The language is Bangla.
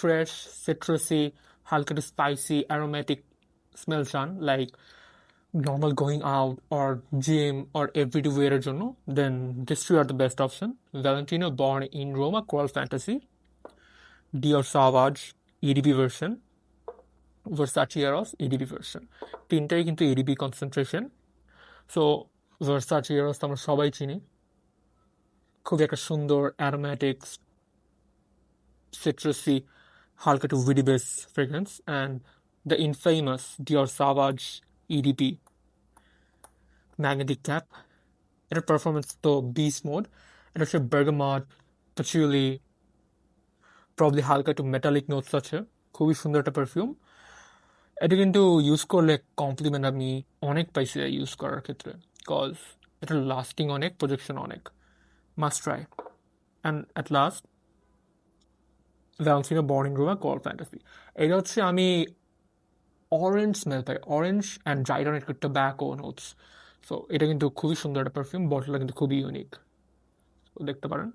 ফ্রেশ সিট্রাসি হালকা একটু স্পাইসি অ্যারোমেটিক স্মেল চান like normal going out or gym or everyday wear জন্য then these two are the best option. Valentino born in Roma Coral Fantasy, Dior Sauvage EDP version, Versace Eros EDP version. তিনটাই কিন্তু EDP concentration. সো ভার্সাচে এরোস আমরা সবাই চিনি, খুবই একটা সুন্দর অ্যারোম্যাটিক সিট্রাসি হালকা একটু woody base fragrance and the infamous Dior Sauvage EDP magnetic cap. এটার পারফরমেন্স তো বিস মোড। এটা হচ্ছে বার্গামট পাচুলি প্রবলি হালকা একটু মেটালিক নোটস আছে, খুবই সুন্দর একটা পারফিউম। এটা কিন্তু ইউজ করলে কমপ্লিমেন্ট আমি অনেক পাইছি ইউজ করার ক্ষেত্রে, কজ এটা লাস্টিং অনেক, প্রজেকশন অনেক, must try. And at last Valentino born in Ruma coral fantasy. এটা হচ্ছে আমি orange smell pi, orange and dried on একটু টোব্যাকো নোটস। সো এটা কিন্তু খুবই সুন্দর একটা পারফিউম, বটলটা কিন্তু খুবই ইউনিক, দেখতে পারেন।